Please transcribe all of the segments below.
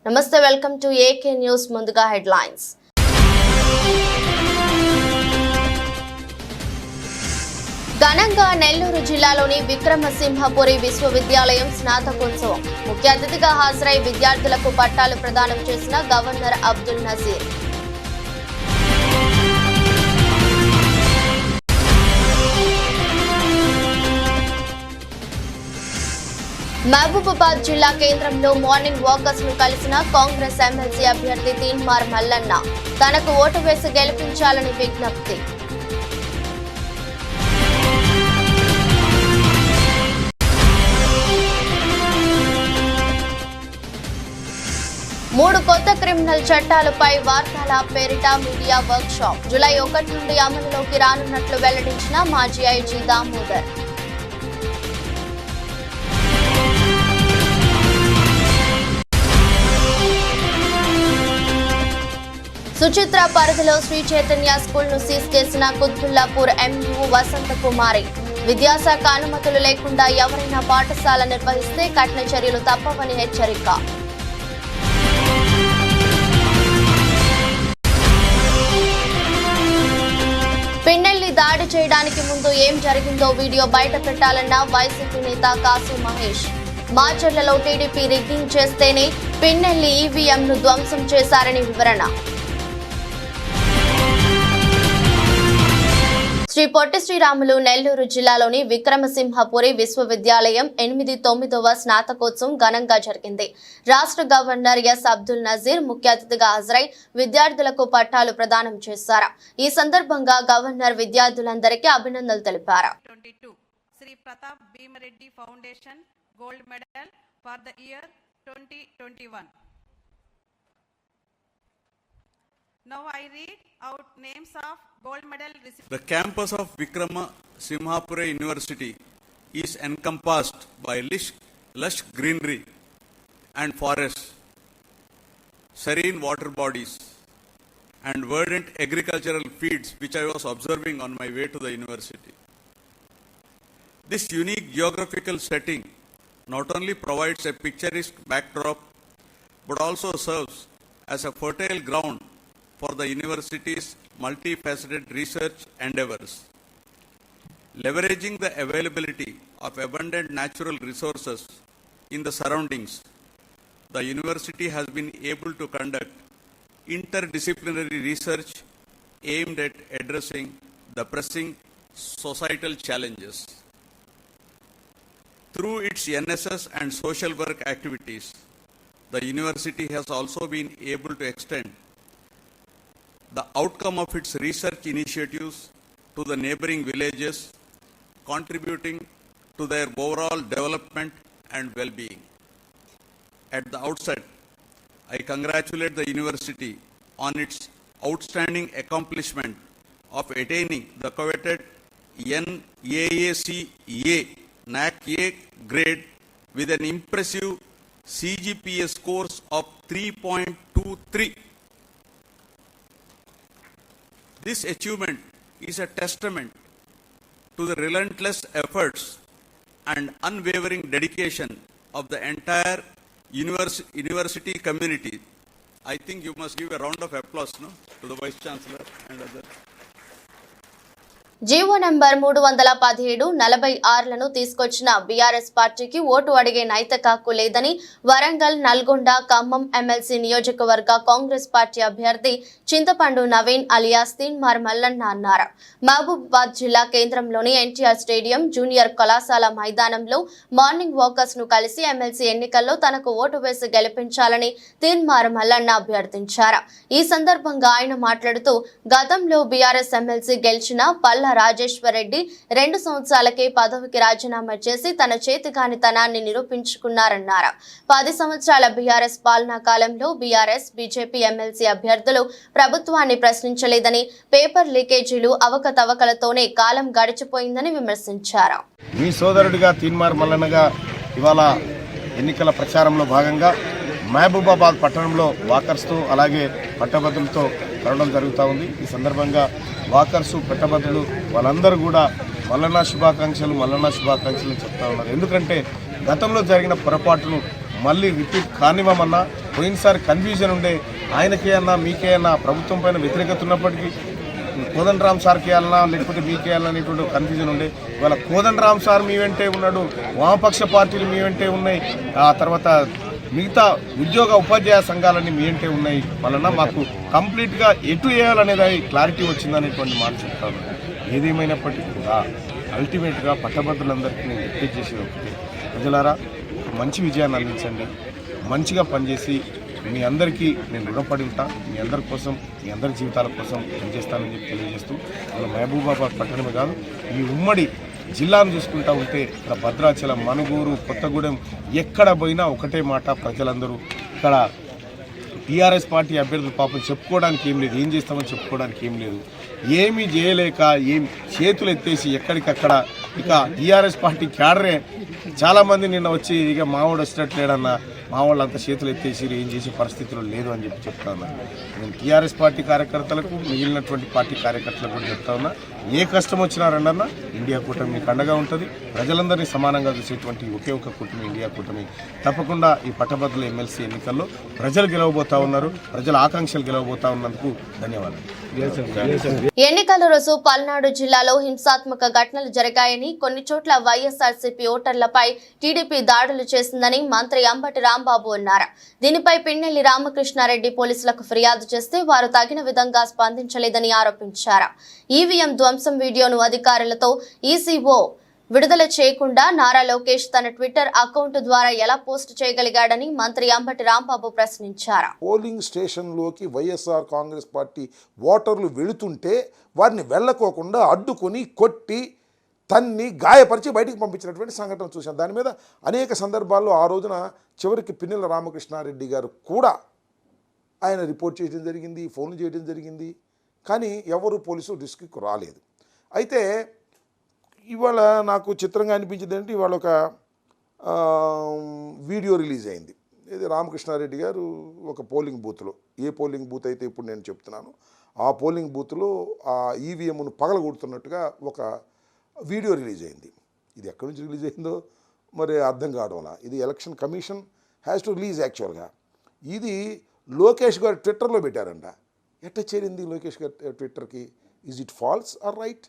నమస్తే, welcome to AK news. ముందుగా headlines. ఘనంగా నెల్లూరు జిల్లాలోని విక్రమసింహపురి విశ్వవిద్యాలయం స్నాతకోత్సవం. ముఖ్య అతిథిగా హాజరై విద్యార్థులకు పట్టాలు ప్రదానం చేసిన గవర్నర్ అబ్దుల్ నజీర్. మహబూబాబాద్ జిల్లా కేంద్రంలో మార్నింగ్ వాకర్స్ ను కలిసిన కాంగ్రెస్ ఎమ్మెల్సీ అభ్యర్థి తీన్మార్ మల్లన్న. తనకు ఓటు వేసి గెలిపించాలని విజ్ఞప్తి. మూడు కొత్త క్రిమినల్ చట్టాలపై వార్తల పేరిట మీడియా వర్క్ షాప్ జూలై 1 నుండి అమలులోకి రానున్నట్లు వెల్లడించిన మాజీ ఐజీ దామోదర్. సుచిత్ర పరిధిలో శ్రీ చైతన్య స్కూల్ ను సీజ్ చేసిన కుత్బుల్లాపూర్ ఎంయూ వసంత కుమారి. విద్యాశాఖ అనుమతులు లేకుండా ఎవరైనా పాఠశాల నిర్వహిస్తే కఠిన చర్యలు తప్పవని హెచ్చరిక. పిన్నెల్లి దాడి చేయడానికి ముందు ఏం జరిగిందో వీడియో బయట పెట్టాలన్న వైసీపీ నేత కాసు మహేష్. మాచర్లలో టీడీపీ రిగ్గింగ్ చేస్తేనే పిన్నెల్లి ఈవీఎంను ధ్వంసం చేశారని వివరణ. శ్రీ పొట్టి శ్రీరాములు నెల్లూరు జిల్లాలోని విక్రమసింహపురి విశ్వవిద్యాలయం 8వ స్నాతకోత్సవం ఘనంగా జరిగింది. రాష్ట్ర గవర్నర్ ఎస్ అబ్దుల్ నజీర్ ముఖ్య అతిథిగా హాజరై విద్యార్థులకు పట్టాలు ప్రదానం చేశారు. ఈ సందర్భంగా గవర్నర్ విద్యార్థులందరికీ అభినందనలు తెలిపారు. Shri Pratap Bhimareddy foundation gold medal for the year 2021. Now I read out names of gold medal recipients. The campus of Vikramasimhapura University is encompassed by lush greenery and forests, serene water bodies, and verdant agricultural fields which I was observing on my way to the university. This unique geographical setting not only provides a picturesque backdrop but also serves as a fertile ground for the university's multifaceted research endeavors. Leveraging the availability of abundant natural resources in the surroundings, the university has been able to conduct interdisciplinary research aimed at addressing the pressing societal challenges. Through its NSS and social work activities, the university has also been able to extend the outcome of its research initiatives to the neighboring villages, contributing to their overall development and well-being. At the outset, I congratulate the university on its outstanding accomplishment of attaining the coveted NAAC-A NAC-A grade with an impressive CGPA scores of 3.23. This achievement is a testament to the relentless efforts and unwavering dedication of the entire university community. I think you must give a round of applause to the Vice Chancellor and others. GO number 317 46లను తీసుకొచ్చిన BRS పార్టీకి vote అడిగే నైతిక హక్కు లేదని Warangal, Nalgonda, Khammam MLC నియోజకవర్గ Congress party అభ్యర్థి చింతపండు Naveen alias Teenmar Mallanna అన్నారు. మహబూబాబాద్ జిల్లా కేంద్రంలోని ఎన్టీఆర్ స్టేడియం జూనియర్ కళాశాల మైదానంలో మార్నింగ్ వాకర్స్ ను కలిసి ఎమ్మెల్సీ ఎన్నికల్లో తనకు ఓటు వేసి గెలిపించాలని తీన్మార్ మల్లన్న అభ్యర్థించారు. ఈ సందర్భంగా ఆయన మాట్లాడుతూ గతంలో బీఆర్ఎస్ ఎమ్మెల్సీ గెలిచిన పల్ల రాజేశ్వర్ రెడ్డి 2 సంవత్సరాలకే పదవికి రాజీనామా చేసి తన చేతిగానితనాన్ని నిరూపించుకున్నారన్నారు. 10 సంవత్సరాల బీఆర్ఎస్ పాలనా కాలంలో బీఆర్ఎస్, బీజేపీ ఎమ్మెల్సీ అభ్యర్థులు ప్రభుత్వాన్ని ప్రశ్నించలేదని, పేపర్ లీకేజీలు, అవకతవకలతోనే కాలం గడిచిపోయిందని విమర్శించారు. మీ సోదరుడిగా తీన్మార్ మల్లన్నగా ఇవాళ ఎన్నికల ప్రచారంలో భాగంగా మహబూబాబాద్ పట్టణంలో వాకర్స్తో అలాగే పట్టభద్రులతో కలవడం జరుగుతూ ఉంది. ఈ సందర్భంగా వాకర్సు, పట్టభద్రులు వాళ్ళందరూ కూడా మల్లన్న శుభాకాంక్షలు చెప్తా ఉన్నారు. ఎందుకంటే గతంలో జరిగిన పొరపాటును మళ్ళీ రిపీట్ కానివ్వమన్నా పోయినసారి కన్ఫ్యూజన్ ఉండే, ఆయనకే అన్నా మీకే అన్నా ప్రభుత్వం పైన వ్యతిరేకత ఉన్నప్పటికీ కోదండరామ్ సార్కి అన్నా లేకపోతే మీకే అన్నా అనేటువంటి కన్ఫ్యూజన్ ఉండే. ఇవాళ కోదండరామ్ సార్ మీ వెంటే ఉన్నాడు, వామపక్ష పార్టీలు మీ వెంటే ఉన్నాయి, ఆ తర్వాత మిగతా ఉద్యోగ ఉపాధ్యాయ సంఘాలన్నీ మీ వెంటే ఉన్నాయి. వలన మాకు కంప్లీట్గా ఎటు వేయాలనేది క్లారిటీ వచ్చిందనేటువంటి మాట చెప్తాను. ఏదేమైనప్పటికీ కూడా అల్టిమేట్గా పట్టభద్రులందరికీ నేను రిక్వెస్ట్ చేసేది ఒకటి, ప్రజలారా మంచి విజయాన్ని అందించండి, మంచిగా పనిచేసి మీ అందరికీ నేను రుణపడి ఉంటా, మీ అందరి కోసం మీ అందరి జీవితాల కోసం పనిచేస్తానని చెప్పి తెలియజేస్తూ, మన మహబూబాబాద్ పట్టణమే కాదు ఈ ఉమ్మడి జిల్లాను చూసుకుంటా ఉంటే ఇక్కడ భద్రాచలం, మనుగూరు, కొత్తగూడెం ఎక్కడ పోయినా ఒకటే మాట, ప్రజలందరూ ఇక్కడ టీఆర్ఎస్ పార్టీ అభ్యర్థులు పాపం చెప్పుకోవడానికి ఏం లేదు, ఏం చేస్తామని చెప్పుకోవడానికి ఏం లేదు, ఏమీ చేయలేక ఏం చేతులు ఎత్తేసి ఎక్కడికక్కడ ఇక టీఆర్ఎస్ పార్టీ క్యాడరే చాలామంది నిన్న వచ్చి ఇక మావాడు వచ్చినట్లేడన్నా, మా వాళ్ళు అంత చేతులు ఎత్తేసి ఏం చేసే పరిస్థితులు లేదు అని చెప్పి చెప్తా ఉన్నా. నేను టీఆర్ఎస్ పార్టీ కార్యకర్తలకు మిగిలినటువంటి పార్టీ కార్యకర్తలకు కూడా చెప్తా ఉన్నా, ఏ కష్టం వచ్చినా రండన్నా, ఇండియా కూటమి మీకు అండగా ఉంటుంది. ప్రజలందరినీ సమానంగా చూసేటువంటి ఒకే ఒక కూటమి ఇండియా కూటమి. తప్పకుండా ఈ పట్టభద్రుల ఎమ్మెల్సీ ఎన్నికల్లో ప్రజలు గెలవబోతా ఉన్నారు, ప్రజల ఆకాంక్షలు గెలవబోతా ఉన్నందుకు ధన్యవాదాలు. ఎన్నికల రోజు పల్నాడు జిల్లాలో హింసాత్మక ఘటనలు జరిగాయని, కొన్ని చోట్ల వైఎస్ఆర్సీపీ ఓటర్లపై టీడీపీ దాడులు చేసిందని మంత్రి అంబటి రాంబాబు అన్నారు. దీనిపై పిన్నెల్లి రామకృష్ణారెడ్డి పోలీసులకు ఫిర్యాదు చేస్తే వారు తగిన విధంగా స్పందించలేదని ఆరోపించారు. ఈవీఎం ధ్వంసం వీడియోను అధికారులతో ఈసీఓ విడుదల చేయకుండా నారా లోకేష్ తన ట్విట్టర్ అకౌంట్ ద్వారా ఎలా పోస్ట్ చేయగలిగాడని మంత్రి అంబటి రాంబాబు ప్రశ్నించారు. పోలింగ్ స్టేషన్లోకి వైఎస్ఆర్ కాంగ్రెస్ పార్టీ ఓటర్లు వెళుతుంటే వారిని వెళ్ళకోకుండా అడ్డుకొని కొట్టి తన్ని గాయపరిచి బయటికి పంపించినటువంటి సంఘటన చూశాం. దాని మీద అనేక సందర్భాల్లో ఆ రోజున చివరికి పిన్నెల రామకృష్ణారెడ్డి గారు కూడా ఆయన రిపోర్ట్ చేయడం జరిగింది, ఫోన్లు చేయడం జరిగింది, కానీ ఎవరు పోలీసు రిస్క్కి రాలేదు. అయితే ఇవాళ నాకు చిత్రంగా అనిపించింది అంటే ఇవాళ ఒక వీడియో రిలీజ్ అయింది. ఇది రామకృష్ణారెడ్డి గారు ఒక పోలింగ్ బూత్లో, ఏ పోలింగ్ బూత్ అయితే ఇప్పుడు నేను చెప్తున్నాను ఆ పోలింగ్ బూత్లో ఆ ఈవీఎంను పగలగొడుతున్నట్టుగా ఒక వీడియో రిలీజ్ అయింది. ఇది ఎక్కడి నుంచి రిలీజ్ అయిందో మరి అర్థం కావడంలా. ఇది election commission has to release. యాక్చువల్గా ఇది లోకేష్ గారు ట్విట్టర్లో పెట్టారంట. ఎట్ట చేరింది లోకేష్ గారు ట్విట్టర్కి? Is it false or right?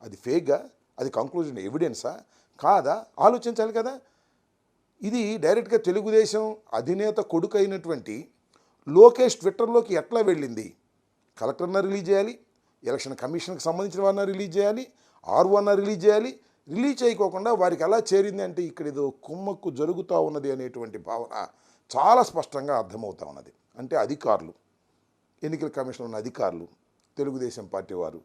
అది ఫేక్గా, అది కంక్లూజన్ ఎవిడెన్సా కాదా ఆలోచించాలి కదా. ఇది డైరెక్ట్గా తెలుగుదేశం అధినేత కొడుకు అయినటువంటి లోకేష్ ట్విట్టర్లోకి ఎట్లా వెళ్ళింది? కలెక్టర్న రిలీజ్ చేయాలి, ఎలక్షన్ కమిషన్కి సంబంధించిన వారిని రిలీజ్ చేయాలి, ఆర్ఓన రిలీజ్ చేయాలి. రిలీజ్ చేయకోకుండా వారికి ఎలా చేరింది అంటే ఇక్కడ ఏదో కుమ్మక్కు జరుగుతూ ఉన్నది అనేటువంటి భావన చాలా స్పష్టంగా అర్థమవుతూ ఉన్నది. అంటే అధికారులు, ఎన్నికల కమిషన్ ఉన్న అధికారులు, తెలుగుదేశం పార్టీ వారు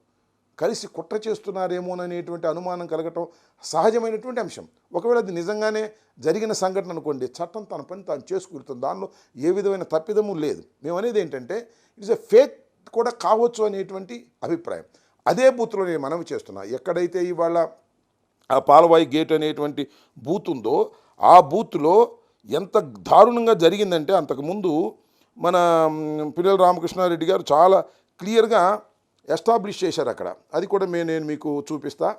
కలిసి కుట్ర చేస్తున్నారేమోననేటువంటి అనుమానం కలగటం సహజమైనటువంటి అంశం. ఒకవేళ అది నిజంగానే జరిగిన సంఘటన అనుకోండి, చట్టం తన పని తాను చేసుకుంటుంది, దానిలో ఏ విధమైన తప్పిదము లేదు. మేము అనేది ఏంటంటే ఇట్స్ ఎ ఫేక్ కూడా కావచ్చు అనేటువంటి అభిప్రాయం. అదే బూత్లో నేను మనవి చేస్తున్నా, ఎక్కడైతే ఇవాళ ఆ పాలవాయి గేట్ అనేటువంటి బూత్ ఉందో ఆ బూత్లో ఎంత దారుణంగా జరిగిందంటే అంతకుముందు మన పిన్నెల రామకృష్ణారెడ్డి గారు చాలా క్లియర్గా ఎస్టాబ్లిష్ చేశారు అక్కడ. అది కూడా నేను మీకు చూపిస్తా.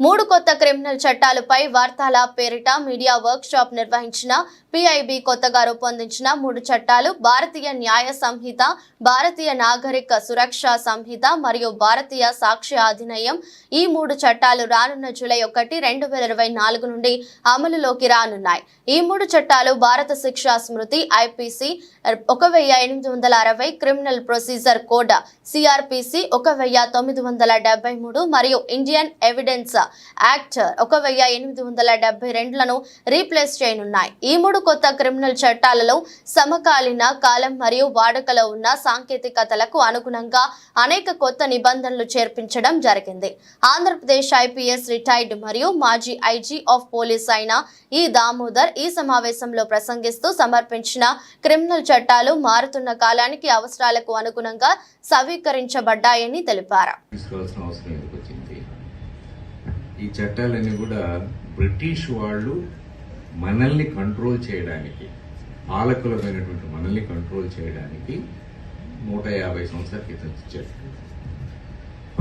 మూడు కొత్త క్రిమినల్ చట్టాలపై వార్తాల పేరిట మీడియా వర్క్ షాప్ నిర్వహించిన పిఐబి కొత్తగా రూపొందించిన 3 చట్టాలు భారతీయ న్యాయ సంహిత, భారతీయ నాగరిక సురక్ష సంహిత మరియు భారతీయ సాక్ష్య అధినియం. ఈ 3 చట్టాలు రానున్న జూలై 1, 2024 నుండి అమలులోకి రానున్నాయి. ఈ 3 చట్టాలు భారత శిక్షా స్మృతి IPC 1860, criminal procedure code CrPC 1973 మరియు ఇండియన్ ఎవిడెన్స్ యాక్ట్ 1872లను రీప్లేస్ చేయనున్నాయి. ఈ 3 కొత్త క్రిమినల్ చట్టాలలో సమకాలీన కాలం మరియు వాడుకలో ఉన్న సాంకేతికతలకు అనుగుణంగా అనేక కొత్త నిబంధనలు చేర్పించడం జరిగింది. ఆంధ్రప్రదేశ్ ఐపీఎస్ రిటైర్డ్ మరియు మాజీ ఐజీ ఆఫ్ పోలీస్ అయిన ఈ దామోదర్ ఈ సమావేశంలో ప్రసంగిస్తూ సమర్పించిన క్రిమినల్ చట్టాలు మారుతున్న కాలానికి అవసరాలకు అనుగుణంగా సవీకరించబడ్డాయని తెలిపారు. ఈ చట్టాలన్నీ కూడా బ్రిటిష్ వాళ్ళు మనల్ని కంట్రోల్ చేయడానికి, పాలకులమైనటువంటి మనల్ని కంట్రోల్ చేయడానికి 150 సంవత్సరాల క్రితం ఇచ్చారు.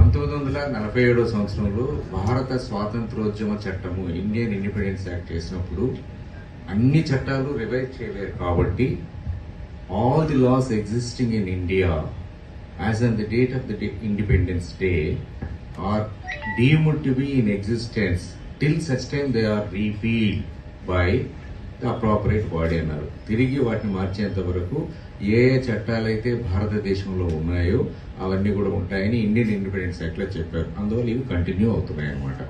1947 సంవత్సరంలో భారత స్వాతంత్రోద్యమ చట్టము ఇండియన్ ఇండిపెండెన్స్ యాక్ట్ చేసినప్పుడు అన్ని చట్టాలు రివైజ్ చేయలేరు కాబట్టి all the laws existing in India as on the date of the independence day are deemed to be in existence till such time they are repealed by the appropriate body అన్నారు. తిరిగి వాటిని మార్చేంత వరకు ఏ ఏ చట్టాలైతే భారతదేశంలో ఉన్నాయో అవన్నీ కూడా ఉంటాయని ఇండియన్ ఇండిపెండెన్స్ యాక్ట్ లో చెప్పారు. అందువల్ల ఇవి కంటిన్యూ అవుతున్నాయి అన్నమాట.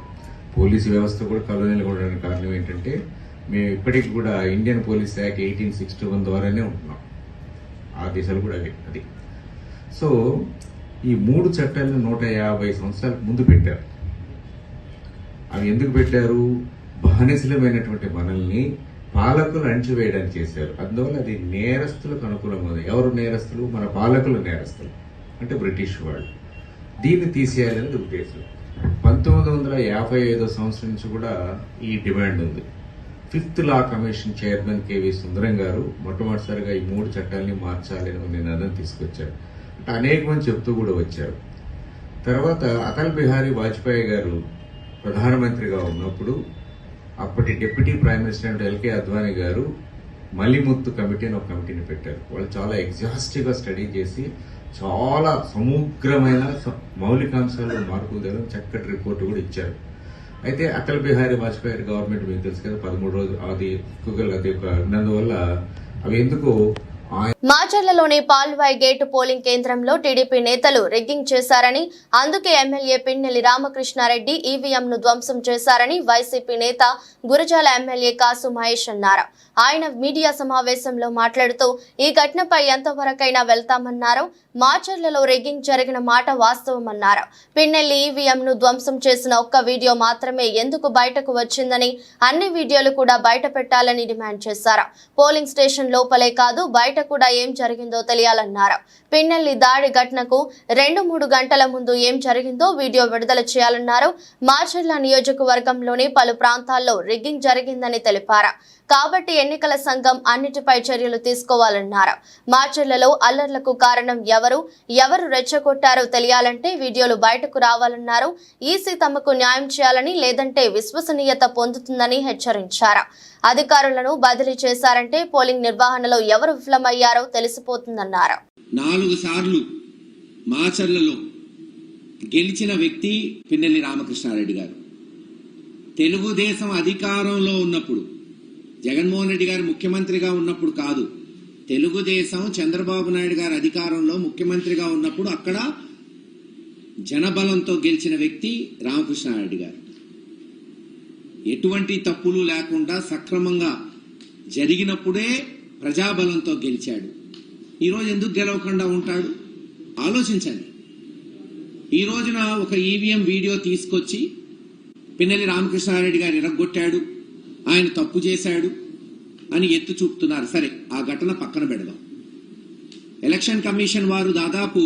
పోలీసు వ్యవస్థ కూడా కలోనియల్ ఉండడానికి కారణం ఏంటంటే మేము ఇప్పటికి కూడా ఇండియన్ పోలీస్ యాక్ట్ 1861 ద్వారానే ఉంటున్నాం. ఆ దిశలు కూడా అది. సో ఈ 3 చట్టాలను 150 సంవత్సరాలకు ముందు పెట్టారు. అవి ఎందుకు పెట్టారు? బానిసలమైనటువంటి మనల్ని పాలకులు అణిచివేయడానికి చేశారు. అందువల్ల అది నేరస్తులకు అనుకూలంగా. ఎవరు నేరస్తులు? మన పాలకులు నేరస్తులు, అంటే బ్రిటిష్ వాళ్ళు. దీన్ని తీసేయాలనేది ఉద్దేశం. 1955 సంవత్సరం నుంచి కూడా ఈ డిమాండ్ ఉంది. 5th law commission chairman KV Sundaram గారు మొట్టమొదటిసారిగా ఈ 3 చట్టాలని మార్చాలని నినాదం తీసుకొచ్చారు. అంటే అనేక మంది చెప్తూ కూడా వచ్చారు. తర్వాత అటల్ బిహారీ వాజ్పేయి గారు ప్రధానమంత్రిగా ఉన్నప్పుడు అప్పటి deputy prime minister LK Advani గారు మలిముత్తు కమిటీ అని ఒక కమిటీని పెట్టారు. వాళ్ళు చాలా ఎగ్జాస్టివ్ గా స్టడీ చేసి చాలా సమగ్రమైన మౌలికాంశాలు మార్పులు తేవడం చక్కటి రిపోర్టు కూడా ఇచ్చారు. అయితే అటల్ బిహారీ వాజ్పేయి గవర్నమెంట్ మీకు తెలుసు కదా, 13 రోజులు అది ఉన్నందువల్ల అవి ఎందుకు మాచర్లలోని పాల్వాయి గేటు పోలింగ్ కేంద్రంలో టీడీపీ నేతలు రిగ్గింగ్ చేశారని, అందుకే ఎమ్మెల్యే పిన్నెల్లి రామకృష్ణారెడ్డి ఈవీఎంను ధ్వంసం చేశారని వైసీపీ నేత గురజాల ఎమ్మెల్యే కాసు మహేష్ అన్నారు. ఆయన మీడియా సమావేశంలో మాట్లాడుతూ ఈ ఘటనపై ఎంతవరకైనా వెళ్తామన్నారు. మాచర్లలో రిగ్గింగ్ జరిగిన మాట వాస్తవమన్నారు. పిన్నెల్లి ఈవీఎంను ధ్వంసం చేసిన ఒక్క వీడియో మాత్రమే ఎందుకు బయటకు వచ్చిందని, అన్ని వీడియోలు కూడా బయట పెట్టాలని డిమాండ్ చేశారు. పోలింగ్ స్టేషన్ లోపలే కాదు బయట కూడా ఏం జరిగిందో తెలియాలన్నారు. పిన్నెల్లి దాడి ఘటనకు 2-3 గంటల ముందు ఏం జరిగిందో వీడియో విడుదల చేయాలన్నారు. మాచర్ల నియోజకవర్గంలోని పలు ప్రాంతాల్లో రిగ్గింగ్ జరిగిందని తెలిపారు. కాబట్టి ఎన్నికల సంఘం అన్నిటిపై చర్యలు తీసుకోవాలన్నారు. మాచర్లలో అల్లర్లకు కారణం ఎవరు రెచ్చగొట్టారో తెలియాలంటే వీడియోలు బయటకు రావాలన్నారు. ఈసీ తమకు న్యాయం చేయాలని, లేదంటే విశ్వసనీయత పొందుతుందని హెచ్చరించారు. అధికారులను బదిలీ చేశారంటే పోలింగ్ నిర్వహణలో ఎవరు విఫలమయ్యారో తెలిసిపోతుందన్నారు. 4 సార్లు మాచర్లలో గెలిచిన వ్యక్తి పిన్నెల్లి రామకృష్ణారెడ్డి గారు. తెలుగుదేశం అధికారంలో ఉన్నప్పుడు, జగన్మోహన్ రెడ్డి గారు ముఖ్యమంత్రిగా ఉన్నప్పుడు కాదు, తెలుగుదేశం చంద్రబాబు నాయుడు గారు అధికారంలో ముఖ్యమంత్రిగా ఉన్నప్పుడు అక్కడ జనబలంతో గెలిచిన వ్యక్తి రామకృష్ణారెడ్డి గారు. ఎటువంటి తప్పులు లేకుండా సక్రమంగా జరిగినప్పుడే ప్రజాబలంతో గెలిచాడు. ఈరోజు ఎందుకు గెలవకుండా ఉంటాడు? ఆలోచించండి. ఈ రోజున ఒక ఈవీఎం వీడియో తీసుకొచ్చి పిన్నెల్లి రామకృష్ణారెడ్డి గారు ఇరగ్గొట్టాడు, ఆయన తప్పు చేశాడు అని ఎత్తు చూపుతున్నారు. సరే, ఆ ఘటన పక్కన పెడదాం. ఎలక్షన్ కమిషన్ వారు దాదాపు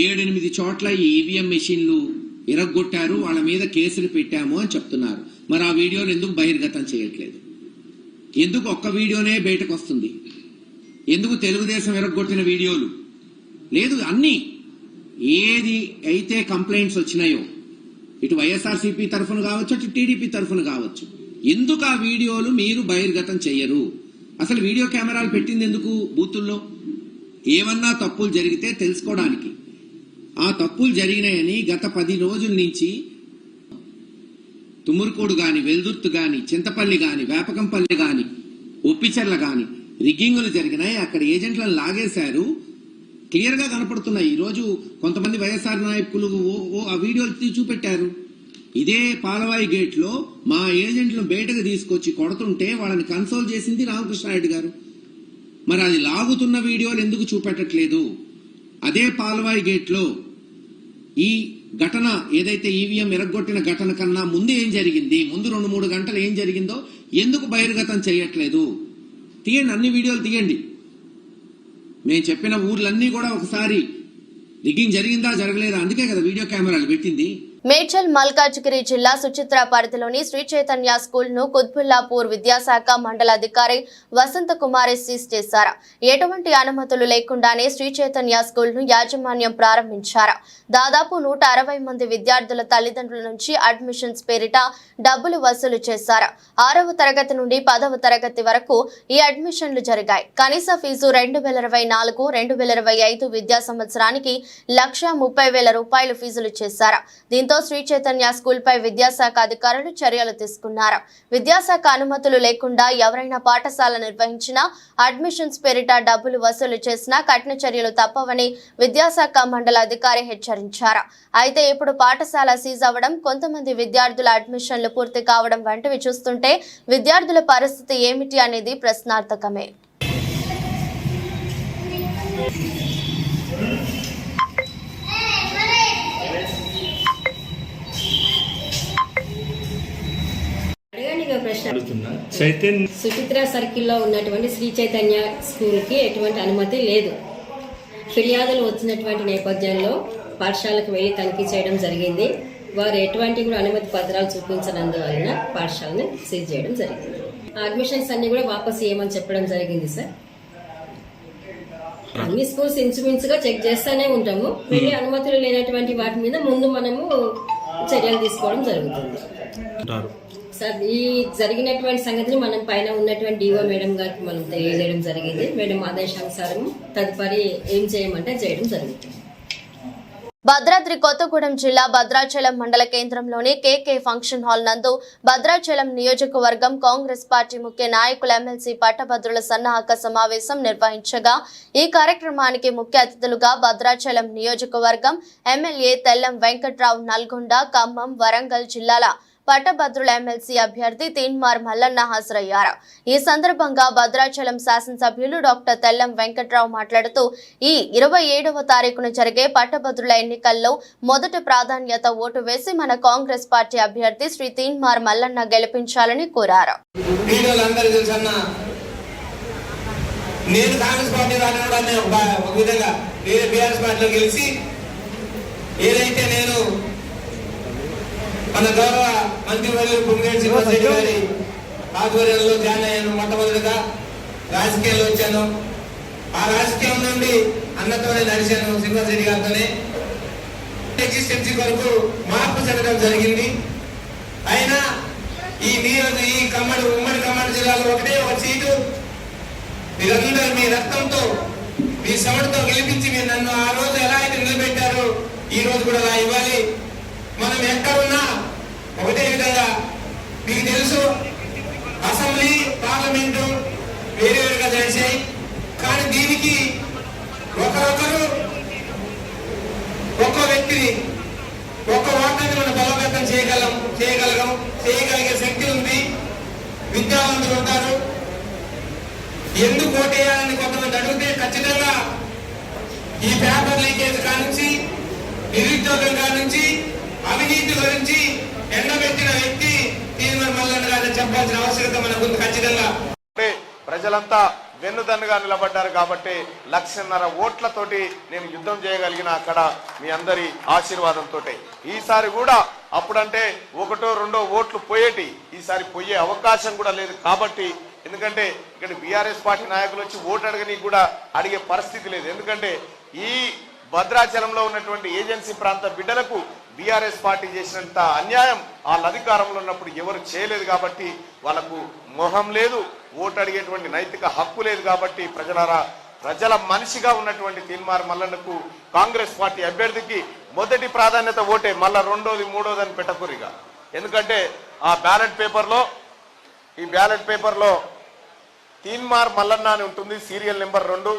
7-8 చోట్ల ఈ ఈవీఎం మెషిన్లు ఇరగ్గొట్టారు, వాళ్ళ మీద కేసులు పెట్టాము అని చెప్తున్నారు. మరి ఆ వీడియోలు ఎందుకు బహిర్గతం చేయట్లేదు? ఎందుకు ఒక్క వీడియోనే బయటకు వస్తుంది? ఎందుకు తెలుగుదేశం ఇరగ్గొట్టిన వీడియోలు లేదు? అన్ని ఏది అయితే కంప్లైంట్స్ వచ్చినాయో, ఇటు వైఎస్ఆర్సీపీ తరఫున కావచ్చు, అటు టీడీపీ తరఫున కావచ్చు, ఎందుకు ఆ వీడియోలు మీరు బహిర్గతం చెయ్యరు? అసలు వీడియో కెమెరాలు పెట్టింది ఎందుకు? బూతుల్లో ఏమన్నా తప్పులు జరిగితే తెలుసుకోవడానికి. ఆ తప్పులు జరిగినాయని గత 10 రోజుల నుంచి తుమ్మురుకోడు గాని, వెల్దుర్తు గాని, చింతపల్లి గాని, వేపకంపల్లి గాని, ఒప్పిచెర్ల గాని రిగ్గింగులు జరిగినాయి. అక్కడ ఏజెంట్లను లాగేశారు, క్లియర్ గా కనపడుతున్నాయి. ఈ రోజు కొంతమంది వైఎస్ఆర్ నాయకులు ఆ వీడియోలు చూపెట్టారు. ఇదే పాలవాయి గేట్ లో మా ఏజెంట్లను బయటకు తీసుకొచ్చి కొడుతుంటే వాళ్ళని కన్సోల్ చేసింది రామకృష్ణారెడ్డి గారు. మరి అది లాగుతున్న వీడియోలు ఎందుకు చూపెట్టట్లేదు? అదే పాలవాయి గేట్ లో ఈ ఘటన ఏదైతే ఈవీఎం ఎరగొట్టిన ఘటన కన్నా ముందు ఏం జరిగింది, ముందు 2-3 గంటలు ఏం జరిగిందో ఎందుకు బహిర్గతం చేయట్లేదు? తీయండి, అన్ని వీడియోలు తీయండి. మేము చెప్పిన ఊర్లన్నీ కూడా ఒకసారి రిగ్గింగ్ జరిగిందా జరగలేదా, అందుకే కదా వీడియో కెమెరాలు పెట్టింది. మేడ్చల్ మల్కాజ్గిరి జిల్లా సుచిత్ర పరిధిలోని శ్రీ చైతన్య స్కూల్ ను కుత్బుల్లాపూర్ విద్యాశాఖ మండల అధికారి వసంత కుమారి సీజ్ చేశారు. ఎటువంటి అనుమతులు లేకుండానే శ్రీ చైతన్య స్కూల్ ను యాజమాన్యం ప్రారంభించారు. దాదాపు 160 మంది విద్యార్థుల తల్లిదండ్రుల నుంచి అడ్మిషన్స్ పేరిట డబ్బులు వసూలు చేశారు. 6వ తరగతి నుండి 10వ తరగతి వరకు ఈ అడ్మిషన్లు జరిగాయి. కనీస ఫీజు 2024-2025 విద్యా సంవత్సరానికి 1,30,000 రూపాయలు ఫీజులు చేశారు. దీంతో శ్రీ చైతన్య స్కూల్ పై విద్యాశాఖ అధికారులు చర్యలు తీసుకున్నారు. విద్యాశాఖ అనుమతులు లేకుండా ఎవరైనా పాఠశాల నిర్వహించినా అడ్మిషన్స్ పేరిట డబ్బులు వసూలు చేసినా కఠిన చర్యలు తప్పవని విద్యాశాఖ మండల అధికారి హెచ్చరించారు. అయితే ఇప్పుడు పాఠశాల సీజ్ అవ్వడం, కొంతమంది విద్యార్థుల అడ్మిషన్లు పూర్తి కావడం వంటివి చూస్తుంటే విద్యార్థుల పరిస్థితి ఏమిటి అనేది ప్రశ్నార్థకమే. సుచిత్ర సర్కిల్లో ఉన్నటువంటి శ్రీ చైతన్య స్కూల్కి ఎటువంటి అనుమతి లేదు. ఫిర్యాదులు వచ్చినటువంటి నేపథ్యంలో పాఠశాలకు వెళ్లి తనిఖీ చేయడం జరిగింది. వారు ఎటువంటి కూడా అనుమతి పత్రాలు చూపించనందువలన పాఠశాలను సీజ్ చేయడం జరిగింది. అడ్మిషన్స్ అన్ని కూడా వాపసు చేయమని చెప్పడం జరిగింది సార్. అన్ని స్కూల్స్ ఇంచుమించుగా చెక్ చేస్తూనే ఉంటాము. వెళ్ళి అనుమతులు లేనటువంటి వాటి మీద ముందు మనము చర్యలు తీసుకోవడం జరుగుతుంది సార్. ఈ జరిగినటువంటి సంగతిని మనం పైన ఉన్నటువంటి డిఓ మేడం గారికి మనం తెలియజేయడం జరిగింది. మేడం ఆదేశానుసారం తదుపరి ఏం చేయమంటే చేయడం జరుగుతుంది. భద్రాద్రి కొత్తగూడెం జిల్లా భద్రాచలం మండల కేంద్రంలోని కేకే ఫంక్షన్ హాల్ నందు భద్రాచలం నియోజకవర్గం కాంగ్రెస్ పార్టీ ముఖ్య నాయకుల ఎమ్మెల్సీ పట్టభద్రుల సన్నాహక సమావేశం నిర్వహించగా ఈ కార్యక్రమానికి ముఖ్య అతిథులుగా భద్రాచలం నియోజకవర్గం ఎమ్మెల్యే తెల్లం వెంకట్రావు, నల్గొండ, ఖమ్మం, వరంగల్ జిల్లాల పట్టభద్రుల ఎమ్మెల్సీ అభ్యర్థి తీన్మార్ మల్లన్న హాజరయ్యారు. ఈ సందర్భంగా భద్రాచలం శాసనసభ్యులు డాక్టర్ తెల్లం వెంకట్రావు మాట్లాడుతూ ఈ 27వ తారీఖున జరిగే పట్టభద్రుల ఎన్నికల్లో మొదటి ప్రాధాన్యత ఓటు వేసి మన కాంగ్రెస్ పార్టీ అభ్యర్థి శ్రీ తీన్మార్ మల్లన్న గెలిపించాలని కోరారు. మన గౌరవ మంత్రివర్యులు పొంగేటి శ్రీనివాసరెడ్డి గారి ఆధ్వర్యంలో జాయిన్ అయ్యాను. మొట్టమొదటిగా రాజకీయాల్లో వచ్చాను. ఆ రాజకీయం నుండి అన్నతోనే నడిచాను. శ్రీనివాసరెడ్డి గారితోనే ఎగ్జిస్టెన్సీ కొరకు మార్పు జరగడం జరిగింది. అయినా ఈ ఉమ్మడి ఖమ్మం జిల్లాలో ఒకటే ఒక సీటు మీరందరూ మీ రక్తంతో మీ శ్రమతో గెలిపించి మీరు నన్ను ఆ రోజు ఎలా అయితే నిలబెట్టారో ఈ రోజు కూడా అలా ఇవ్వాలి. మనం ఎక్కడున్నా ఒకటే విధంగా మీకు తెలుసు, అసెంబ్లీ పార్లమెంటు వేరువేరుగా చేశాయి. కానీ దీనికి ఒకరొకరు ఒక్కో వ్యక్తిని ఒక్క ఓటర్ని మనం బలోపేతం చేయగలిగే శక్తి ఉంది. విద్యావంతులు ఉంటారు. ఎందుకు ఓటేయాలని కొంతమంది అడిగితే ఖచ్చితంగా ఈ పేపర్ లీకేజ్ కానుంచి, నిరుద్యోగం కానుంచి, అవినీతి గురించి ఎండబెట్టిన వ్యక్తి తీన్మార్ మల్లన్న గారిని చెప్పాల్సిన అవసరత మనకు ఉంది. ఖచ్చితంగా ప్రజలంతా వెన్నుదన్నుగా నిలబడ్డారు కాబట్టి 1,00,000 ఓట్లతోటి నేను యుద్ధం చేయగలిగిన అక్కడ మీ అందరి ఆశీర్వాదంతో. ఈసారి కూడా అప్పుడంటే 1-2 ఓట్లు పోయేటి, ఈసారి పోయే అవకాశం కూడా లేదు. కాబట్టి ఎందుకంటే ఇక్కడ బీఆర్ఎస్ పార్టీ నాయకులు వచ్చి ఓటు అడగని కూడా అడిగే పరిస్థితి లేదు. ఎందుకంటే ఈ భద్రాచలంలో ఉన్నటువంటి ఏజెన్సీ ప్రాంత బిడ్డలకు బీఆర్ఎస్ పార్టీ చేసినంత అన్యాయం వాళ్ళ అధికారంలో ఉన్నప్పుడు ఎవరు చేయలేదు. కాబట్టి వాళ్ళకు మొహం లేదు, ఓటు అడిగేటువంటి నైతిక హక్కు లేదు. కాబట్టి ప్రజల మనిషిగా ఉన్నటువంటి తీన్మార్ మల్లన్నకు కాంగ్రెస్ పార్టీ అభ్యర్థికి మొదటి ప్రాధాన్యత ఓటే. మళ్ళా రెండోది మూడోది అని పెట్టకూరిగా. ఎందుకంటే ఆ బ్యాలెట్ పేపర్లో తీన్మార్ మల్లన్న అని ఉంటుంది, సీరియల్ నెంబర్ 2.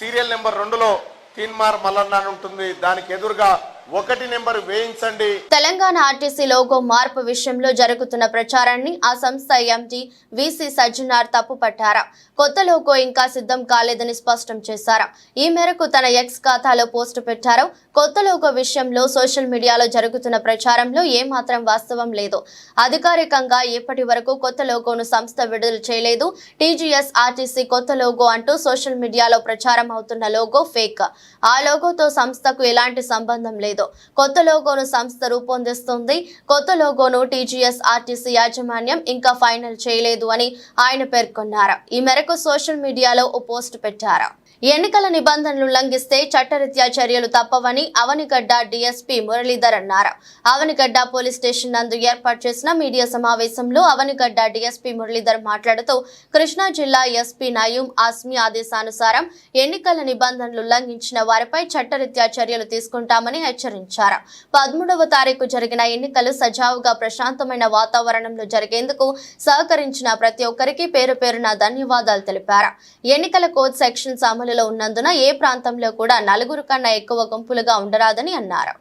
సీరియల్ నెంబర్ 2లో తీన్మార్ మల్లన్న అని ఉంటుంది. దానికి ఎదురుగా 1 నెంబర్ వేయించండి. తెలంగాణ ఆర్టీసీ లోగో మార్పు విషయంలో జరుగుతున్న ప్రచారాన్ని ఆ సంస్థ ఎండీ వీసీ సజ్జనార్ తప్పుపట్టారు. కొత్త లోగో ఇంకా సిద్ధం కాలేదని స్పష్టం చేశారు. ఈ మేరకు తన ఎక్స్ ఖాతాలో పోస్టు పెట్టారు. కొత్త లోగో విషయంలో సోషల్ మీడియాలో జరుగుతున్న ప్రచారంలో ఏమాత్రం వాస్తవం లేదు. అధికారికంగా ఇప్పటి వరకు కొత్త లోగోను సంస్థ విడుదల చేయలేదు. టీజీఎస్ ఆర్టీసీ కొత్త లోగో అంటూ సోషల్ మీడియాలో ప్రచారం అవుతున్న లోగో ఫేక్. ఆ లోగోతో సంస్థకు ఎలాంటి సంబంధం లేదు. లేదు. కొత్త లోగోను సంస్థ రూపొందిస్తుంది. కొత్త లోగోను టీజీఎస్ ఆర్టీసీ యాజమాన్యం ఇంకా ఫైనల్ చేయలేదు అని ఆయన పేర్కొన్నారు. ఈ మేరకు సోషల్ మీడియాలో ఓ పోస్ట్ పెట్టారు. ఎన్నికల నిబంధనలు ఉల్లంఘిస్తే చట్టరీత్యా చర్యలు తప్పవని అవనిగడ్డ డీఎస్పీ మురళీధర్ అన్నారు. అవనిగడ్డ పోలీస్ స్టేషన్ నందు ఏర్పాటు చేసిన మీడియా సమావేశంలో అవనిగడ్డ డీఎస్పీ మురళీధర్ మాట్లాడుతూ కృష్ణా జిల్లా ఎస్పీ నయూం ఆస్మి ఆదేశానుసారం ఎన్నికల నిబంధనలు ఉల్లంఘించిన వారిపై చట్టరీత్యా చర్యలు తీసుకుంటామని హెచ్చరించారు. 13వ తారీఖు జరిగిన ఎన్నికలు సజావుగా ప్రశాంతమైన వాతావరణంలో జరిగేందుకు సహకరించిన ప్రతి ఒక్కరికి పేరు పేరున ధన్యవాదాలు తెలిపారు. ఎన్నికల కోడ్ సెక్షన్స్ అమలులో ఉన్నందున ఏ ప్రాంతంలో కూడా 4 కన్నా ఎక్కువ గుంపులుగా ఉండరాదని అన్నారు.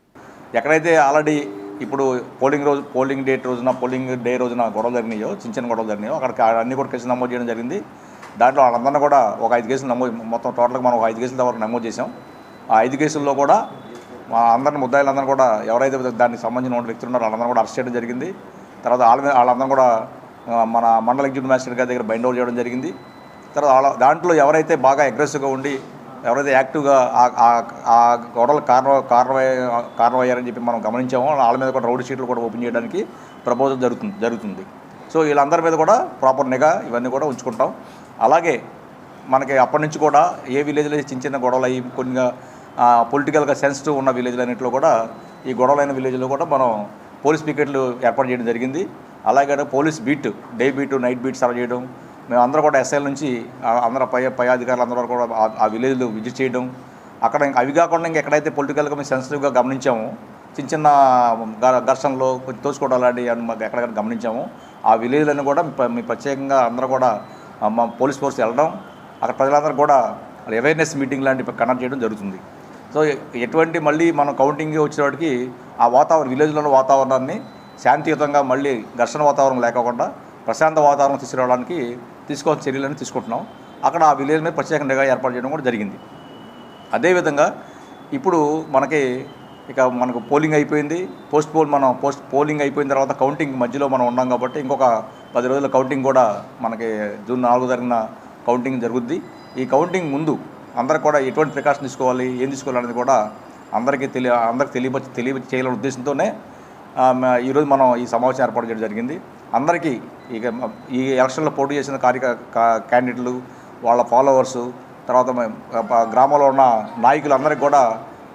ఎక్కడైతే ఆల్రెడీ ఇప్పుడు పోలింగ్ డే రోజున గొడవలు జరిగినాయో, చిన్న గొడవలు జరిగినాయో అక్కడికి అన్ని కూడా కేసులు నమోదు చేయడం జరిగింది. దాంట్లో వాళ్ళందరినీ కూడా ఒక 5 కేసులు నమోదు, మొత్తం టోటల్గా మనం ఒక 5 కేసుల వరకు నమోదు చేసాం. ఆ 5 కేసుల్లో కూడా మా అందరిని ముద్దాయిలందరూ కూడా ఎవరైతే దానికి సంబంధించిన వ్యక్తులు ఉన్నారో వాళ్ళందరూ కూడా అరెస్ట్ చేయడం జరిగింది. తర్వాత వాళ్ళందరూ కూడా మన మండల ఎగ్జిక్యూటివ్ మ్యాజిస్ట్రేట్ గారి దగ్గర బైండ్ ఓవర్ చేయడం జరిగింది. తర్వాత దాంట్లో ఎవరైతే బాగా అగ్రెసివ్గా ఉండి ఎవరైతే యాక్టివ్గా ఆ గొడవలు కారణమయ్యారని చెప్పి మనం గమనించామో వాళ్ళ మీద కూడా రౌడీ షీట్లు కూడా ఓపెన్ చేయడానికి ప్రపోజల్ జరుగుతుంది. సో వీళ్ళందరి మీద కూడా ప్రాపర్ నిఘా ఇవన్నీ కూడా ఉంచుకుంటాం. అలాగే మనకి అప్పటి నుంచి కూడా ఏ విలేజ్లో చిన్న గొడవలు అయ్యి కొన్ని పొలిటికల్గా సెన్సిటివ్ ఉన్న విలేజ్లు అన్నింటిలో కూడా ఈ గొడవలైన విలేజ్లో కూడా మనం పోలీస్ పికెట్లు ఏర్పాటు చేయడం జరిగింది. అలాగే police beat, day beat, night beat serve చేయడం, మేము అందరూ కూడా ఎస్ఐల నుంచి అందరూ పై అధికారులు అందరూ కూడా ఆ విలేజ్లు విజిట్ చేయడం. అక్కడ అవి కాకుండా ఇంకా ఎక్కడైతే పొలిటికల్గా మేము సెన్సిటివ్గా గమనించామో, చిన్న ఘర్షణలో కొంచెం తోసుకోవడం లాంటివి మాకు ఎక్కడెక్కడ గమనించాము, ఆ విలేజ్లను కూడా మీ ప్రత్యేకంగా అందరూ కూడా మా పోలీస్ ఫోర్స్ వెళ్ళడం, అక్కడ ప్రజలందరూ కూడా అవేర్నెస్ మీటింగ్ లాంటివి కండక్ట్ చేయడం జరుగుతుంది. సో ఎటువంటి మళ్ళీ మనం కౌంటింగ్ వచ్చేవాడికి ఆ విలేజ్లోని వాతావరణాన్ని శాంతియుతంగా మళ్ళీ ఘర్షణ వాతావరణం లేకుండా ప్రశాంత వాతావరణం తీసుకురావడానికి తీసుకోవాల్సిన చర్యలను తీసుకుంటున్నాం. అక్కడ ఆ విలేజ్ మీద ప్రత్యేక నిఘా ఏర్పాటు చేయడం కూడా జరిగింది. అదేవిధంగా ఇప్పుడు మనకు పోలింగ్ అయిపోయింది. పోస్ట్ పోలింగ్ అయిపోయిన తర్వాత కౌంటింగ్ మధ్యలో మనం ఉన్నాం కాబట్టి ఇంకొక 10 రోజుల కౌంటింగ్ కూడా మనకి జూన్ 4 జరిగిన కౌంటింగ్ జరుగుద్ది. ఈ కౌంటింగ్ ముందు అందరూ కూడా ఎటువంటి ప్రికాషన్ తీసుకోవాలి, ఏం తీసుకోవాలనేది కూడా అందరికీ తెలియచేయాలనే ఉద్దేశంతోనే ఈరోజు మనం ఈ సమావేశం ఏర్పాటు చేయడం జరిగింది. అందరికీ ఈ ఎలక్షన్లో పోటీ చేసిన క్యాండిడేట్లు, వాళ్ళ ఫాలోవర్సు, తర్వాత గ్రామంలో ఉన్న నాయకులందరికీ కూడా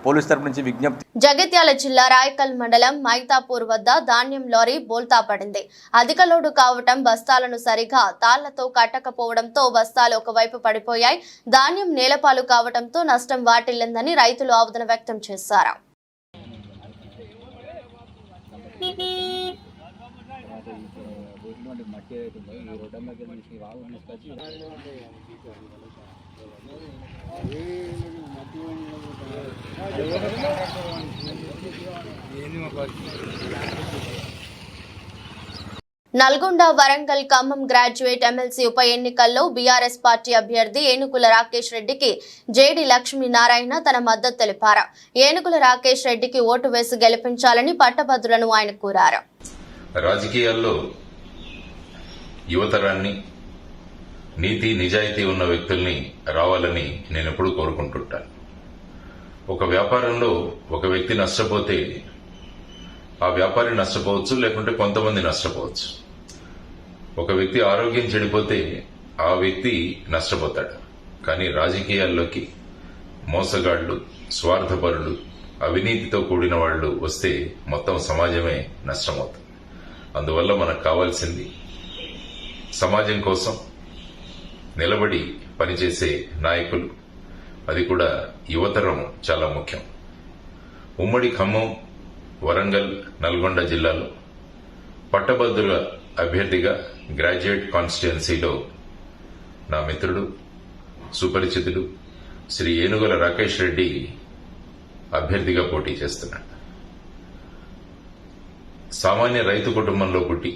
పోలీస్ తరపు నుంచి విజ్ఞప్తి. జగిత్యాల జిల్లా రాయకల్ మండలం మైతాపూర్ వద్ద ధాన్యం లారీ బోల్తా పడింది. అధిక లోడు కావటం, బస్తాలను సరిగా తాళ్లతో కట్టకపోవడంతో బస్తాలు ఒకవైపు పడిపోయాయి. ధాన్యం నేలపాలు కావడంతో నష్టం వాటిల్లిందని రైతులు ఆవేదన వ్యక్తం చేశారు. నల్గొండ, వరంగల్, ఖమ్మం గ్రాడ్యుయేట్ ఎమ్మెల్సీ ఉప ఎన్నికల్లో బీఆర్ఎస్ పార్టీ అభ్యర్థి ఏనుగుల రాకేష్ రెడ్డికి జేడీ లక్ష్మీనారాయణ తన మద్దతు తెలిపారు. ఏనుగుల రాకేష్ రెడ్డికి ఓటు వేసి గెలిపించాలని పట్టభద్రులను ఆయన కోరారు. రాజకీయాల్లో యువతరాన్ని, నీతి నిజాయితీ ఉన్న వ్యక్తుల్ని రావాలని నేను ఎప్పుడూ కోరుకుంటుంటాను. ఒక వ్యాపారంలో ఒక వ్యక్తి నష్టపోతే ఆ వ్యాపారి నష్టపోవచ్చు, లేకుంటే కొంతమంది నష్టపోవచ్చు. ఒక వ్యక్తి ఆరోగ్యం చెడిపోతే ఆ వ్యక్తి నష్టపోతాడు. కానీ రాజకీయాల్లోకి మోసగాళ్లు, స్వార్థపరులు, అవినీతితో కూడిన వాళ్లు వస్తే మొత్తం సమాజమే నష్టమవుతుంది. అందువల్ల మనకు కావాల్సింది సమాజం కోసం నిలబడి పనిచేసే నాయకులు, అది కూడా యువతరం చాలా ముఖ్యం. ఉమ్మడి ఖమ్మం, వరంగల్, నల్గొండ జిల్లాలో పట్టభద్రుల అభ్యర్థిగా గ్రాడ్యుయేట్ కాన్స్టిట్యుయెన్సీలో నా మిత్రుడు, సుపరిచితుడు శ్రీ ఏనుగుల రాకేష్ రెడ్డి అభ్యర్థిగా పోటీ చేస్తున్నాడు. సామాన్య రైతు కుటుంబంలో పుట్టి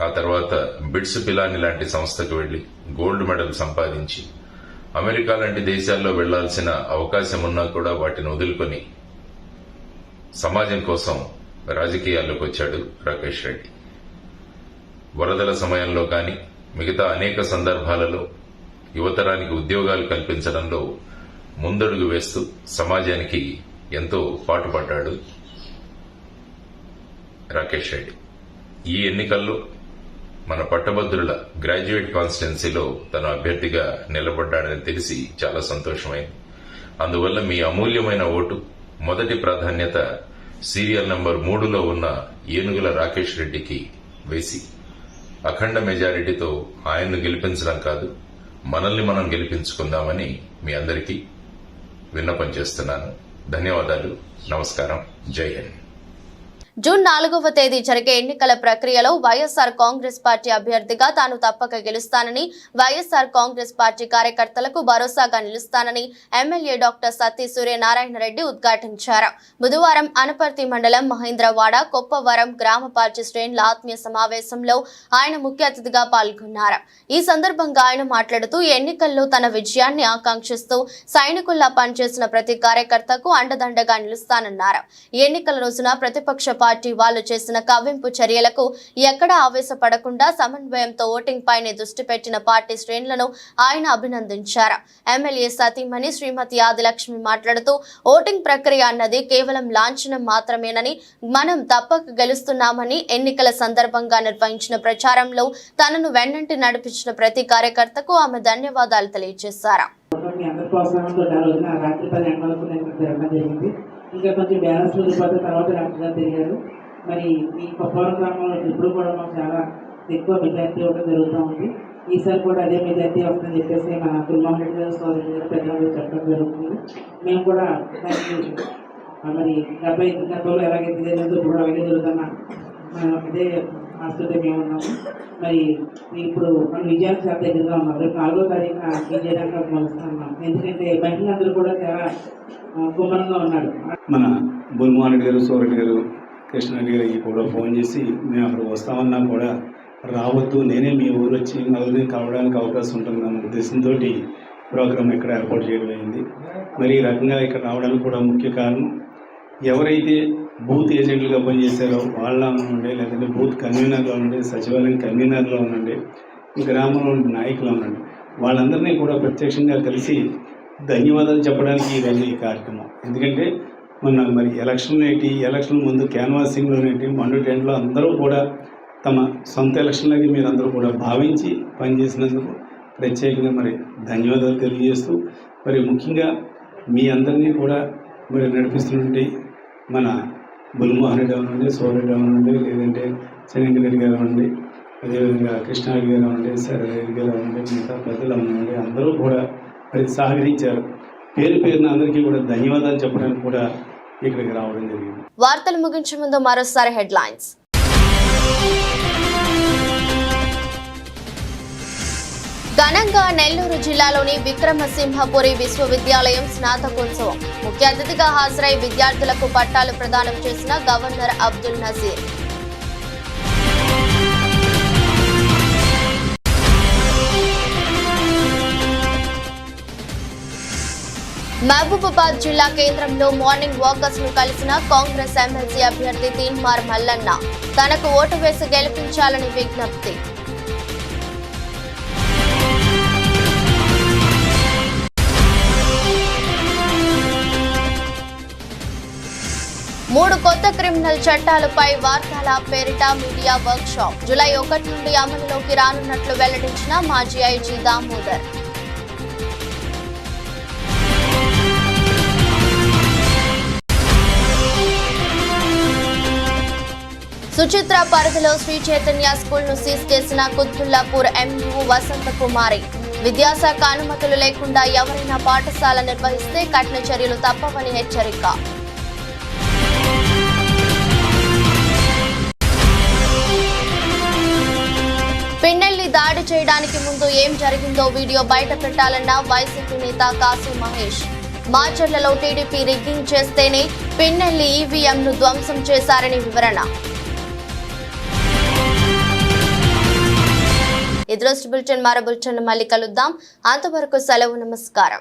ఆ తర్వాత బిట్స్ పిలాని లాంటి సంస్థకు వెళ్లి గోల్డ్ మెడల్ సంపాదించి అమెరికా లాంటి దేశాల్లో వెళ్లాల్సిన అవకాశం ఉన్నా కూడా వాటిని వదులుకొని సమాజం కోసం రాజకీయాల్లోకి వచ్చాడు రాకేష్ రెడ్డి. వరదల సమయంలో కానీ మిగతా అనేక సందర్భాలలో యువతరానికి ఉద్యోగాలు కల్పించడంలో ముందడుగు వేస్తూ సమాజానికి ఎంతో పాటుపడ్డాడు రాకేష్ రెడ్డి. ఈ ఎన్నికల్లో మన పట్టభద్రుల గ్రాడ్యుయేట్ కాన్స్టిట్యున్సీలో తన అభ్యర్థిగా నిలబడ్డాడని తెలిసి చాలా సంతోషమైంది. అందువల్ల మీ అమూల్యమైన ఓటు మొదటి ప్రాధాన్యత సీరియల్ నంబర్ 3లో ఉన్న ఏనుగుల రాకేష్ రెడ్డికి వేసి అఖండ మెజారిటీతో ఆయన్ను గెలిపించడం కాదు, మనల్ని మనం గెలిపించుకుందామని మీ అందరికీ విన్నపం చేస్తున్నాను. ధన్యవాదాలు. నమస్కారం. జై హింద్. జూన్ 4వ తేదీ జరిగే ఎన్నికల ప్రక్రియలో వైఎస్ఆర్ కాంగ్రెస్ పార్టీ అభ్యర్థిగా తాను తప్పక గెలుస్తానని, వైఎస్ఆర్ కాంగ్రెస్ పార్టీ కార్యకర్తలకు భరోసాగా నిలుస్తానని ఎమ్మెల్యే డాక్టర్ సత్తి సూర్యనారాయణ రెడ్డి ఉద్ఘాటించారు. బుధవారం అనపర్తి మండలం మహేంద్రవాడ కొప్పవరం గ్రామ పార్టీ శ్రేణుల ఆత్మీయ సమావేశంలో ఆయన ముఖ్య అతిథిగా పాల్గొన్నారు. ఈ సందర్భంగా ఆయన మాట్లాడుతూ ఎన్నికల్లో తన విజయాన్ని ఆకాంక్షిస్తూ సైనికుల్లా పనిచేసిన ప్రతి కార్యకర్తకు అండదండగా నిలుస్తానన్నారు. ఈ ఎన్నికల రోజున ప్రతిపక్ష పార్టీ వాళ్ళు చేసిన కవ్వింపు చర్యలకు ఎక్కడా ఆవేశపడకుండా సమన్వయంతో ఓటింగ్ పైనే దృష్టి పెట్టిన పార్టీ శ్రేణులను ఆయన అభినందించారు. ఎమ్మెల్యే సతీమణి శ్రీమతి ఆదిలక్ష్మి మాట్లాడుతూ ఓటింగ్ ప్రక్రియ అన్నది కేవలం లాంఛనం మాత్రమేనని, మనం తప్పక గెలుస్తున్నామని, ఎన్నికల సందర్భంగా నిర్వహించిన ప్రచారంలో తనను వెన్నంటి నడిపించిన ప్రతి కార్యకర్తకు ఆమె ధన్యవాదాలు తెలియజేశారు. ఇంకా కొంచెం బ్యాలెన్స్ వెళ్ళిపోతే తర్వాత డాక్టర్ గారు తిరిగారు. మరి ఈ కొప్పవరం గ్రామంలో ఇప్పుడు కూడా మాకు చాలా ఎక్కువ మెజార్టీ ఇవ్వడం జరుగుతూ ఉంది. ఈసారి కూడా అదే మెజార్టీ వస్తుందని చెప్పేసి మా కుల్మోహన్ రెడ్డి గారు సోదరుడు గారు పెద్దలు చెప్పడం జరుగుతుంది. మేము కూడా దానికి మరి గతంలో ఎలాగైతే జరిగిందో ఇప్పుడు అలాగే జరుగుతున్నా అదే ఆస్తుతే మేము ఉన్నాము. మరి ఇప్పుడు మన విజయానికి చాలా దగ్గరగా ఉన్నాం. రేపు 4వ తారీఖున విజయనగరం కలుస్తున్నాం. ఎందుకంటే మహిళలందరూ కూడా చాలా గుమ్మరంగా ఉన్నారు. మన బుల్మోహన్ రెడ్డి గారు, సోరెడ్డి గారు, కృష్ణారెడ్డి గారికి కూడా ఫోన్ చేసి మేము అక్కడ వస్తామన్నా కూడా రావద్దు, నేనే మీ ఊరు వచ్చి నలుగురిని కలవడానికి అవకాశం ఉంటుందన్న ఉద్దేశంతో ప్రోగ్రాం ఇక్కడ ఏర్పాటు చేయడం అయింది. మరి ఈ రకంగా ఇక్కడ రావడానికి కూడా ముఖ్య కారణం ఎవరైతే బూత్ ఏజెంట్లుగా పనిచేశారో వాళ్ళ ఉండే, లేదంటే బూత్ కన్వీనర్లో ఉండే, సచివాలయం కన్వీనర్లో ఉండండి, గ్రామంలో ఉండే నాయకులు ఉండండి, వాళ్ళందరినీ కూడా ప్రత్యక్షంగా కలిసి ధన్యవాదాలు చెప్పడానికి ఈరోజు ఈ కార్యక్రమం. ఎందుకంటే మరి ఎలక్షన్ ముందు క్యాన్వాసింగ్లోనేటి మండు టెంట్లో అందరూ కూడా తమ సొంత ఎలక్షన్లకి మీరందరూ కూడా భావించి పనిచేసినందుకు ప్రత్యేకంగా మరి ధన్యవాదాలు తెలియజేస్తూ, మరి ముఖ్యంగా మీ అందరినీ కూడా మరి నడిపిస్తున్నటువంటి మన బుల్మోహన్ రెడ్డి అవనండి, సోరెడ్డి అవనండి, లేదంటే శనిరెడ్డి గారు అవ్వండి, అదేవిధంగా కృష్ణారెడ్డి గారు అవ్వండి, సరెడ్డి గారు అవ్వండి, మిగతా పెద్దలు అవ్వండి, అందరూ కూడా మరి సహకరించారు. పేరు పేరున అందరికీ కూడా ధన్యవాదాలు చెప్పడానికి కూడా ఇక్కడికి రావడం జరిగింది. వార్తలు ముగించే ముందు మరోసారి హెడ్లైన్స్. ఘనంగా నెల్లూరు జిల్లాలోని విక్రమసింహపురి విశ్వవిద్యాలయం స్నాతకోత్సవం. ముఖ్య అతిథిగా హాజరై విద్యార్థులకు పట్టాలు ప్రదానం చేసిన గవర్నర్ అబ్దుల్ నజీర్. మహబూబాబాద్ జిల్లా కేంద్రంలో మార్నింగ్ వాకర్స్ ను కలిసిన కాంగ్రెస్ ఎమ్మెల్సీ అభ్యర్థి తీన్మార్ మల్లన్న. తనకు ఓటు వేసి గెలిపించాలని విజ్ఞప్తి. మూడు కొత్త క్రిమినల్ చట్టాలపై వార్తాల పేరిట మీడియా వర్క్ షాప్ జూలై 1 నుండి అమలులోకి రానున్నట్లు వెల్లడించిన మాజీ ఐజీ దామోదర్. సుచిత్ర పరిధిలో శ్రీ చైతన్య స్కూల్ ను సీజ్ చేసిన కుత్బుల్లాపూర్ ఎంయూ వసంత కుమారి. విద్యాశాఖ అనుమతులు లేకుండా ఎవరైనా పాఠశాల నిర్వహిస్తే కఠిన చర్యలు తప్పవని హెచ్చరిక. పిన్నెల్లి దాడి చేయడానికి ముందు ఏం జరిగిందో వీడియో బయట పెట్టాలన్న వైసీపీ నేత కాశీ మహేష్. మాచర్లలో టీడీపీ రిగ్గింగ్ చేస్తేనే పిన్నెల్లి ఈవీఎంను ధ్వంసం చేశారని వివరణ. ఈ దృష్టి బులెటిన్ మరో బులెటిన్ మళ్ళీ కలుద్దాం. అంతవరకు సెలవు. నమస్కారం.